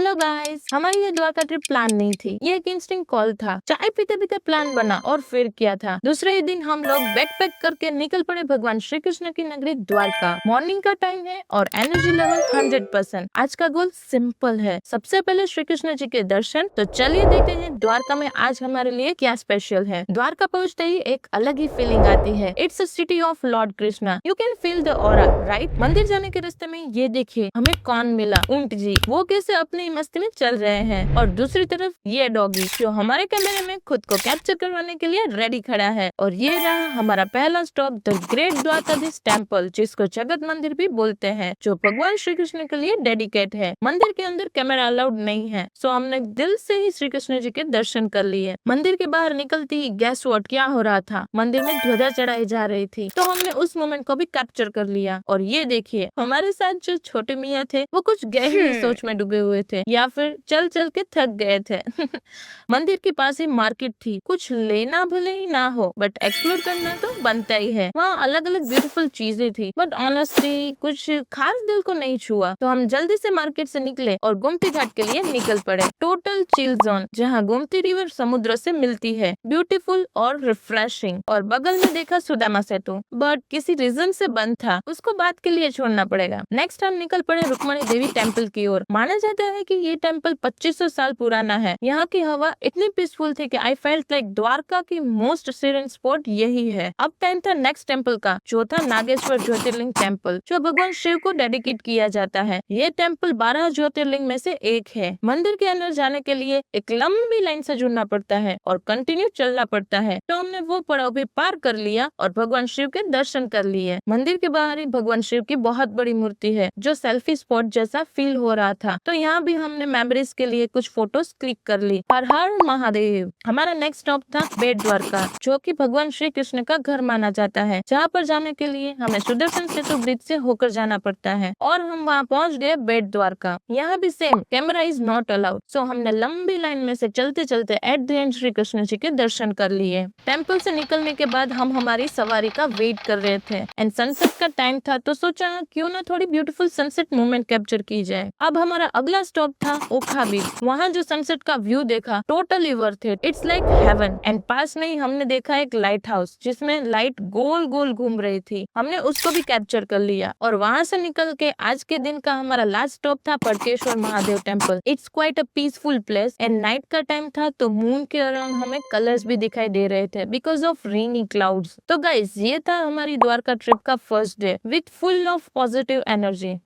Hello guys, हमारी ये Dwarka trip plan नहीं थी। ये एक इंस्टिंक्ट कॉल था। चाय पीते पीते प्लान बना और फिर क्या था। दूसरे ही दिन हम लोग बैकपैक करके निकल पड़े भगवान श्री कृष्ण की नगरी द्वारका। मॉर्निंग का टाइम है और एनर्जी लेवल 100%। आज का गोल सिंपल है, सबसे पहले श्री कृष्ण जी के दर्शन। तो चलिए देखते हैं द्वारका में आज हमारे लिए क्या स्पेशल है। द्वारका पहुँचते ही एक अलग ही फीलिंग आती है। It's a city of Lord Krishna. You can feel the aura, right? मंदिर जाने के रास्ते में ये देखिए हमें कौन मिला, ऊंट जी। वो कैसे अपनी मस्ती में चल रहे हैं और दूसरी तरफ ये डॉगी जो हमारे कैमरे में खुद को कैप्चर करवाने के लिए रेडी खड़ा है। और ये रहा हमारा पहला stop, the great Dwarkadhish temple, जिसको जगत मंदिर भी बोलते हैं, जो भगवान श्री कृष्ण के लिए डेडिकेट है। मंदिर के अंदर कैमरा अलाउड नहीं है, सो हमने दिल से ही श्री कृष्ण जी के दर्शन कर लिए। मंदिर के बाहर निकलती ही गैस व्हाट क्या हो रहा था, मंदिर में ध्वजा चढ़ाई जा रही थी, तो हमने उस मोमेंट को भी कैप्चर कर लिया। और ये देखिए हमारे साथ जो छोटे मियाँ थे वो कुछ गहरी सोच में डूबे हुए थे या फिर चल चल के थक गए थे। मंदिर के पास ही मार्केट थी, कुछ लेना भले ही ना हो बट एक्सप्लोर करना तो बनता ही है। वहाँ अलग अलग ब्यूटीफुल चीजें थी बट ऑनेस्टली कुछ खास दिल को नहीं छुआ, तो हम जल्दी से मार्केट से निकले और गोमती घाट के लिए निकल पड़े। टोटल चिल जोन, जहाँ गोमती रिवर समुद्र से मिलती है, ब्यूटीफुल और रिफ्रेशिंग। और बगल में देखा सुदामा सेतु, बट किसी रीजन से बंद था, उसको बात के लिए छोड़ना पड़ेगा। नेक्स्ट हम निकल पड़े रुक्मणी देवी टेम्पल की ओर। माना जाता है कि ये टेम्पल 2500 साल पुराना है। यहाँ की हवा इतनी पीसफुल थी कि आई फेल्ट लाइक द्वारका की मोस्ट सीरेन स्पॉट यही है। अब टाइम था नेक्स्ट टेम्पल का, चौथा नागेश्वर ज्योतिर्लिंग टेम्पल, जो भगवान शिव को डेडिकेट किया जाता है। ये टेम्पल 12 ज्योतिर्लिंग में से एक है। मंदिर के अंदर जाने के लिए एक लंबी लाइन से जुड़ना पड़ता है और कंटिन्यू चलना पड़ता है, तो हमने वो पड़ाव भी पार कर लिया और भगवान शिव के दर्शन कर लिए। मंदिर के बाहर ही भगवान शिव की बहुत बड़ी मूर्ति है, जो सेल्फी स्पॉट जैसा फील हो रहा था, तो यहाँ भी हमने मेमोरीज के लिए कुछ फोटोज क्लिक कर ली। हर हर महादेव। हमारा नेक्स्ट स्टॉप था बेट द्वारका, जो कि भगवान श्री कृष्ण का घर माना जाता है, जहाँ पर जाने के लिए हमें सुदर्शन सेतु ब्रिज से होकर जाना पड़ता है। और हम वहाँ पहुँच गए बेट द्वारका। यहाँ भी same, camera is not allowed, so हमने लंबी लाइन में से चलते चलते at the end Shri Krishna ji के दर्शन कर लिए। टेम्पल से निकलने के बाद हम हमारी सवारी का वेट कर रहे थे एंड सनसेट का टाइम था, तो सोचा क्यों ना थोड़ी ब्यूटीफुल सनसेट मोमेंट कैप्चर की जाए। अब हमारा अगला स्टॉप था ओखा बीच। वहाँ जो सनसेट का व्यू देखा, totally worth it, it's like heaven. And पास में ही हमने देखा एक लाइट हाउस, जिसमें लाइट गोल गोल घूम रही थी, हमने उसको भी कैप्चर कर लिया। और वहाँ से निकल के आज के दिन का हमारा लास्ट स्टॉप था Patkeshwar Mahadev temple. It's quite a peaceful place and night का टाइम था, तो मून के अराउंड हमें कलर्स भी दिखाई दे रहे थे बिकॉज ऑफ रेनी क्लाउड्स। तो गाइस, ये था हमारी द्वारका ट्रिप का first day with full of positive energy.